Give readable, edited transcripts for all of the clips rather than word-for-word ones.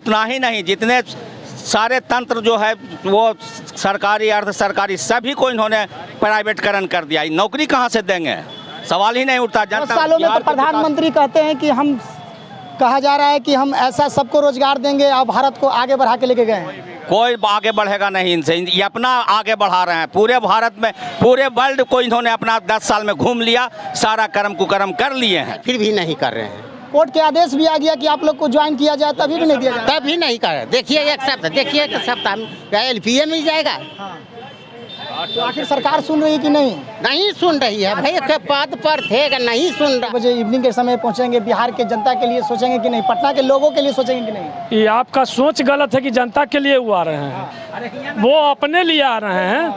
उतना ही नहीं, जितने सारे तंत्र जो है वो सरकारी अर्ध सरकारी सभी को इन्होंने प्राइवेटकरण कर दिया। नौकरी कहाँ से देंगे, सवाल ही नहीं उठता। 10 सालों में तो प्रधानमंत्री कहते हैं कि हम, कहा जा रहा है कि हम ऐसा सबको रोजगार देंगे और भारत को आगे बढ़ा के लेके गए हैं। कोई आगे बढ़ेगा नहीं इनसे, ये अपना आगे बढ़ा रहे हैं। पूरे भारत में, पूरे वर्ल्ड को इन्होंने अपना 10 साल में घूम लिया, सारा कर्म कुकर्म कर लिए हैं, फिर भी नहीं कर रहे हैं। कोर्ट के आदेश भी आ गया कि आप लोग को ज्वाइन किया जाए, तभी भी नहीं दिया जाए। तभी नहीं कर रहे। देखिए एक सप्ताह क्या LPA मिल जाएगा। तो आखिर सरकार सुन रही है कि नहीं? नहीं सुन रही है भाई, के पद पर थे नहीं सुन रहा। बजे इवनिंग के समय पहुंचेंगे, बिहार के जनता के लिए सोचेंगे कि नहीं, पटना के लोगों के लिए सोचेंगे कि नहीं? ये आपका सोच गलत है कि जनता के लिए वो आ रहे हैं, वो अपने लिए आ रहे हैं,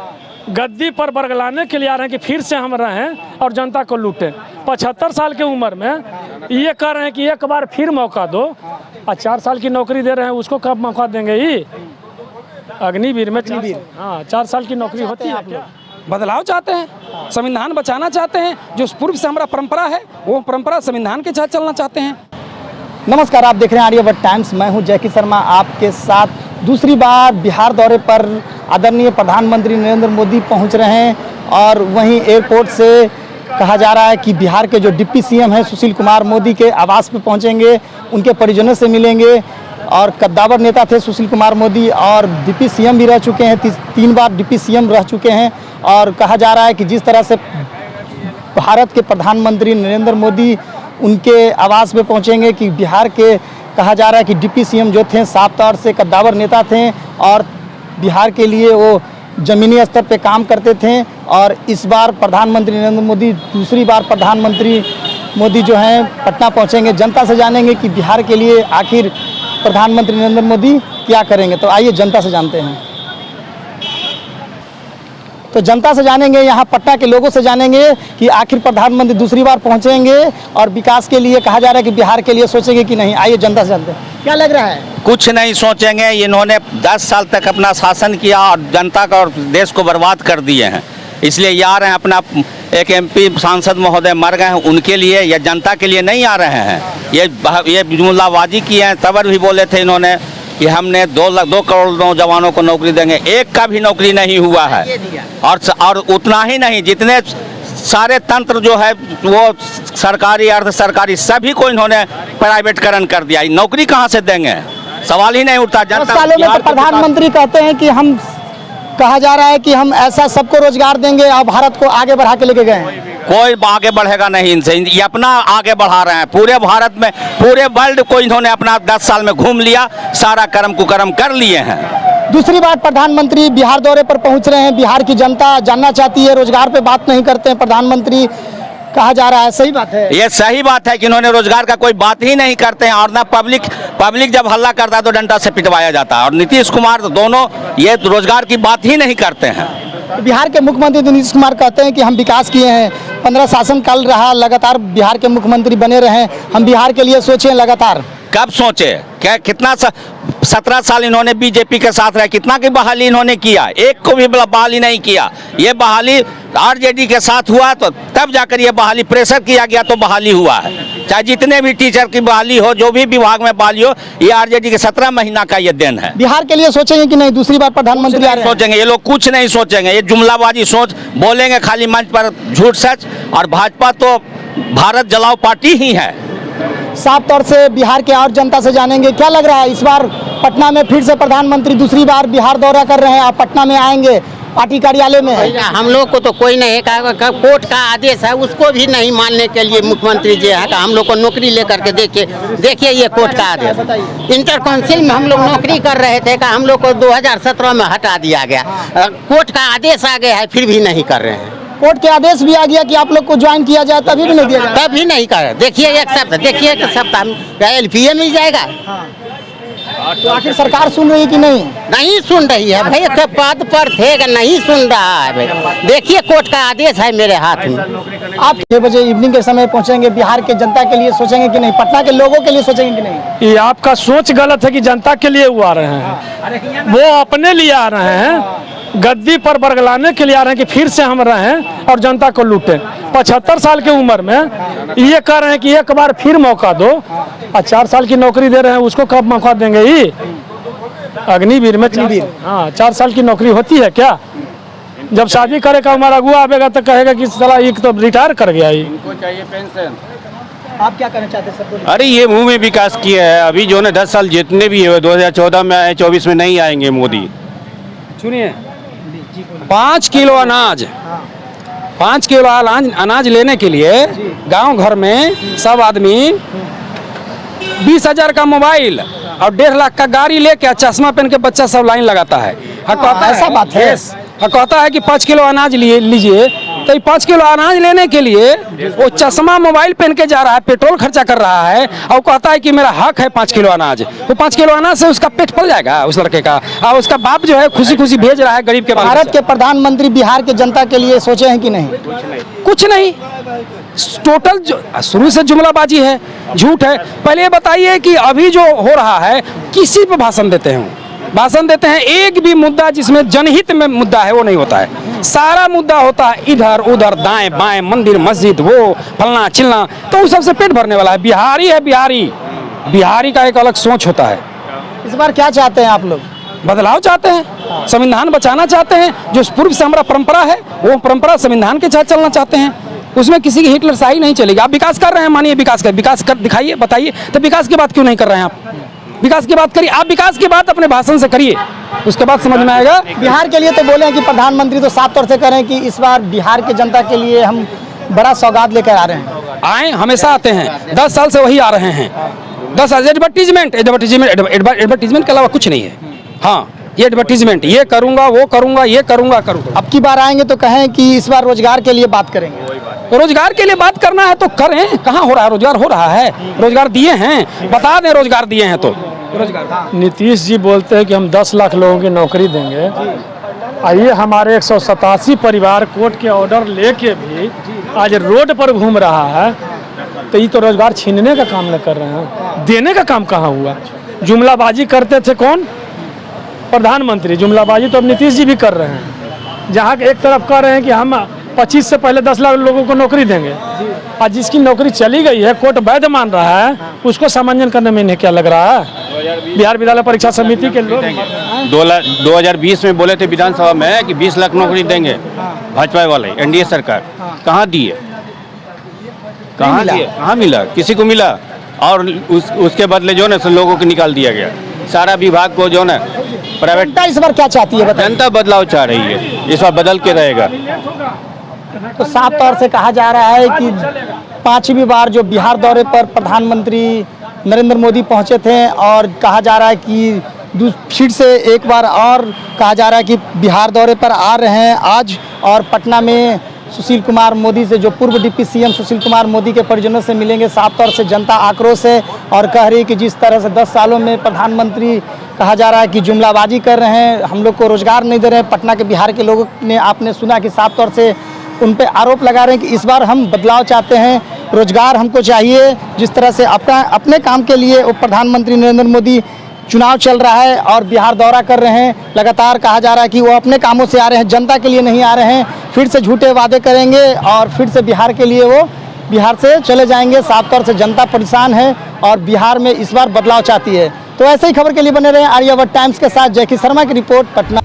गद्दी पर बरगलाने के लिए आ रहे हैं कि फिर से हम रहें और जनता को लूटें। 75 साल की उम्र में ये कह रहे हैं कि एक बार फिर मौका दो, और 4 साल की नौकरी दे रहे हैं, उसको कब मौका देंगे? ही अग्निवीर में 4 साल की नौकरी होती है। क्या बदलाव चाहते हैं, संविधान बचाना चाहते हैं, जो पूर्व से हमारा परंपरा है वो परंपरा संविधान के साथ चलना चाहते हैं। नमस्कार, आप देख रहे हैं आर्यभट्ट टाइम्स। मैं हूं जयकिर शर्मा, आपके साथ। दूसरी बार बिहार दौरे पर आदरणीय प्रधानमंत्री नरेंद्र मोदी पहुंच रहे हैं और वहीं एयरपोर्ट से कहा जा रहा है कि बिहार के जो डिप्टी CM हैं सुशील कुमार मोदी के आवास पर पहुंचेंगे, उनके परिजनों से मिलेंगे। और कद्दावर नेता थे सुशील कुमार मोदी और डिप्टी CM भी रह चुके हैं, 3 बार डिप्टी CM रह चुके हैं। और कहा जा रहा है कि जिस तरह से भारत के प्रधानमंत्री नरेंद्र मोदी उनके आवास पे पहुंचेंगे कि बिहार के, कहा जा रहा है कि डिप्टी CM जो थे साफ तौर से कद्दावर नेता थे और बिहार के लिए वो ज़मीनी स्तर पे काम करते थे। और इस बार प्रधानमंत्री नरेंद्र मोदी, दूसरी बार प्रधानमंत्री मोदी जो हैं पटना पहुंचेंगे, जनता से जानेंगे कि बिहार के लिए आखिर प्रधानमंत्री नरेंद्र मोदी क्या करेंगे। तो आइए जनता से जानते हैं। तो जनता से जानेंगे, यहाँ पटना के लोगों से जानेंगे कि आखिर प्रधानमंत्री दूसरी बार पहुँचेंगे और विकास के लिए, कहा जा रहा है कि बिहार के लिए सोचेंगे कि नहीं। आइए जनता से जानते हैं, क्या लग रहा है? कुछ नहीं सोचेंगे। इन्होंने 10 साल तक अपना शासन किया और जनता का और देश को बर्बाद कर दिए हैं, इसलिए ये आ रहे हैं। अपना एक MP सांसद महोदय मर गए हैं, उनके लिए या जनता के लिए नहीं आ रहे हैं। ये जुमलाबाजी किए हैं। तबर भी बोले थे इन्होंने कि हमने 2 करोड़ नौजवानों को नौकरी देंगे, एक का भी नौकरी नहीं हुआ है। और उतना ही नहीं, जितने सारे तंत्र जो है वो सरकारी अर्ध सरकारी सभी को इन्होंने प्राइवेटकरण कर दिया। नौकरी कहाँ से देंगे, सवाल ही नहीं उठता। 10 सालों में तो प्रधानमंत्री कहते हैं कि हम, कहा जा रहा है कि हम ऐसा सबको रोजगार देंगे और भारत को आगे बढ़ा के लेके गए हैं। कोई आगे बढ़ेगा नहीं इनसे, ये अपना आगे बढ़ा रहे हैं। पूरे भारत में, पूरे वर्ल्ड को इन्होंने अपना 10 साल में घूम लिया, सारा कर्म कुकर्म कर लिए हैं। दूसरी बार प्रधानमंत्री बिहार दौरे पर पहुंच रहे हैं। बिहार की जनता जानना चाहती है, रोजगार पे बात नहीं करते हैं प्रधानमंत्री, कहा जा रहा है। सही बात है, ये सही बात है कि इन्होंने रोजगार का कोई बात ही नहीं करते हैं। और ना पब्लिक जब हल्ला करता है तो डंडा से पिटवाया जाता है। और नीतीश कुमार दोनों ये रोजगार की बात ही नहीं करते हैं। बिहार के मुख्यमंत्री नीतीश कुमार कहते हैं कि हम विकास किए हैं, 15 शासनकाल रहा, लगातार बिहार के मुख्यमंत्री बने रहे, हम बिहार के लिए सोचें लगातार। कब सोचे? क्या कितना 17 साल इन्होंने बीजेपी के साथ रहे, कितना की बहाली इन्होंने किया? एक को भी बहाली नहीं किया। ये बहाली RJD के साथ हुआ तो तब जाकर ये बहाली, प्रेशर किया गया तो बहाली हुआ है। चाहे जितने भी टीचर की बहाली हो, जो भी विभाग में बहाली हो, ये RJD के 17 महीना का ये दिन है। बिहार के लिए सोचेंगे कि नहीं, दूसरी बार प्रधानमंत्री आ रहे हैं? सोचेंगे, ये लोग कुछ नहीं सोचेंगे। ये जुमलाबाजी सोच बोलेंगे खाली मंच पर, झूठ सच। और भाजपा तो भारत जलाओ पार्टी ही है। साफ तौर से बिहार के और जनता से जानेंगे, क्या लग रहा है इस बार पटना में फिर से प्रधानमंत्री दूसरी बार बिहार दौरा कर रहे हैं, आप पटना में आएंगे, पार्टी कार्यालय में है? हम लोग को तो कोई नहीं है, कोर्ट का आदेश है उसको भी नहीं मानने के लिए मुख्यमंत्री जी है। हम लोग को नौकरी लेकर के देखिए ये कोर्ट का आदेश। इंटर काउंसिल में हम लोग नौकरी कर रहे थे, हम लोग को 2017 में हटा दिया गया। कोर्ट का आदेश आ गया है, फिर भी नहीं कर रहे हैं। कोर्ट के आदेश भी आ गया कि आप लोग को ज्वाइन किया जाए, तभी भी नहीं दिया जाए। तभी नहीं कर। देखिए एक सप्ताह क्या LPA मिल जाएगा। तो आखिर सरकार सुन रही है कि नहीं? नहीं सुन रही है भाई, के पद पर थे नहीं सुन रहा है भाई। देखिए कोर्ट का आदेश है मेरे हाथ में। आप 6 बजे इवनिंग के समय पहुंचेंगे, बिहार के जनता के लिए सोचेंगे कि नहीं, पटना के लोगों के लिए सोचेंगे कि नहीं? ये आपका सोच गलत है कि जनता के लिए वो आ रहे हैं, वो अपने लिए आ रहे हैं, गद्दी पर बरगलाने के लिए आ रहे हैं कि फिर से हम रहें और जनता को लूटें। 75 साल की उम्र में ये कह रहे हैं कि एक बार फिर मौका दो, और 4 साल की नौकरी दे रहे हैं, उसको कब मौका देंगे? ही अग्निवीर में 4 साल की नौकरी होती है क्या? जब शादी करे का उम्र अगुआ आवेगा तो कहेगा कि साला ये तो रिटायर कर गया ही। इनको चाहिए पेंशन। आप क्या कहना चाहते हैं सर? बोलिए। अरे ये मुंह में विकास किया है। अभी जो है 10 साल जितने भी है 2014 में आए, 24 में नहीं आएंगे मोदी। सुनिए, 5 किलो अनाज, 5 किलो अनाज लेने के लिए गांव घर में सब आदमी 20,000 का मोबाइल और 1.5 लाख का गाड़ी लेके चश्मा पहन के बच्चा सब लाइन लगाता है। ऐसा बात है। कहता है कि 5 किलो अनाज लीजिए, तो ये 5 किलो अनाज लेने के लिए वो चश्मा मोबाइल पहन के जा रहा है, पेट्रोल खर्चा कर रहा है, और कहता है कि मेरा हक है 5 किलो अनाज। वो 5 किलो अनाज से उसका पेट फल जाएगा उस लड़के का, और उसका बाप जो है खुशी खुशी भेज रहा है गरीब के। भारत के प्रधानमंत्री बिहार के जनता के लिए सोचे हैं कि नहीं? कुछ नहीं, टोटल शुरू से जुमलाबाजी है, झूठ है। पहले ये बताइए कि अभी जो हो रहा है किसी पे भाषण देते हैं? भाषण देते हैं, एक भी मुद्दा जिसमें जनहित में मुद्दा है वो नहीं होता है। सारा मुद्दा होता है इधर उधर, दाएं बाएं, मंदिर मस्जिद, वो फलना चिलना, तो उस सबसे पेट भरने वाला है। बिहारी है बिहारी, बिहारी का एक अलग सोच होता है। इस बार क्या चाहते हैं आप लोग? बदलाव चाहते हैं, संविधान बचाना चाहते हैं। जो पूर्व से हमारा परंपरा है वो परंपरा संविधान के साथ चलना चाहते हैं। उसमें किसी की हिटलर शाही नहीं चलेगी। आप विकास कर रहे हैं, मानिए विकास कर दिखाइए, बताइए। तो विकास की बात क्यों नहीं कर रहे हैं आप? विकास की बात करिए, आप विकास की बात अपने भाषण से करिए, उसके बाद समझ में आएगा। बिहार के लिए तो बोले हैं कि प्रधानमंत्री तो साफ तौर से कह रहे हैं कि इस बार बिहार के जनता के लिए हम बड़ा सौगात लेकर आ रहे हैं। आए, हमेशा आते हैं, 10 साल से वही आ रहे हैं। 10 साल एडवर्टीजमेंट के अलावा कुछ नहीं है। हाँ, ये एडवर्टीजमेंट, ये करूंगा वो करूंगा, ये करूंगा करूंगा। अब की बार आएंगे तो कहें कि इस बार रोजगार के लिए बात करेंगे। रोजगार के लिए बात करना है तो करें। कहाँ हो रहा है रोजगार? हो रहा है, रोजगार दिए हैं, बता दें रोजगार दिए हैं तो। नीतीश जी बोलते हैं कि हम 10 लाख लोगों की नौकरी देंगे। आइए, हमारे 187 परिवार कोर्ट के ऑर्डर लेके भी आज रोड पर घूम रहा है, तो ये तो रोजगार छीनने का काम न कर रहे हैं, देने का काम कहाँ हुआ? जुमलाबाजी करते थे कौन? प्रधानमंत्री। जुमलाबाजी तो अब नीतीश जी भी कर रहे हैं। जहाँ एक तरफ कह रहे हैं कि हम 25 से पहले 10 लाख लोगों को नौकरी देंगे, और जिसकी नौकरी चली गई है, कोर्ट वैध मान रहा है, उसको सामंजन करने में इन्हें क्या लग रहा है? बिहार विद्यालय परीक्षा समिति के लोग 2020 में बोले थे विधानसभा में कि 20 लाख नौकरी देंगे भाजपा वाले, एनडीए सरकार। कहाँ दिए? कहाँ दिए? कहाँ मिला? किसी को मिला? और उसके बदले जो है लोगों को निकाल दिया गया। सारा विभाग को जो है प्राइवेट। जनता इस बार क्या चाहती है बताइए? जनता बदलाव चाह रही है, इस बार बदल के रहेगा। तो साफ तौर से कहा जा रहा है कि 5वीं बार जो बिहार दौरे पर प्रधानमंत्री नरेंद्र मोदी पहुंचे थे, और कहा जा रहा है कि फिर से एक बार और कहा जा रहा है कि बिहार दौरे पर आ रहे हैं आज, और पटना में सुशील कुमार मोदी से, जो पूर्व डिप्टी सीएम सुशील कुमार मोदी के परिजनों से मिलेंगे। साफ तौर से जनता आक्रोश है और कह रही है कि जिस तरह से 10 सालों में प्रधानमंत्री कहा जा रहा है कि जुमलाबाजी कर रहे हैं, हम लोग को रोजगार नहीं दे रहे हैं। पटना के बिहार के लोगों ने, आपने सुना कि साफ तौर से उन पे आरोप लगा रहे हैं कि इस बार हम बदलाव चाहते हैं, रोजगार हमको चाहिए। जिस तरह से अपने काम के लिए वो प्रधानमंत्री नरेंद्र मोदी चुनाव चल रहा है और बिहार दौरा कर रहे हैं, लगातार कहा जा रहा है कि वो अपने कामों से आ रहे हैं, जनता के लिए नहीं आ रहे हैं। फिर से झूठे वादे करेंगे और फिर से बिहार के लिए वो बिहार से चले जाएंगे। साफ तौर से जनता परेशान है और बिहार में इस बार बदलाव चाहती है। तो ऐसे ही खबर के लिए बने रहे आर्यावर्त टाइम्स के साथ। जयकी शर्मा की रिपोर्ट, पटना।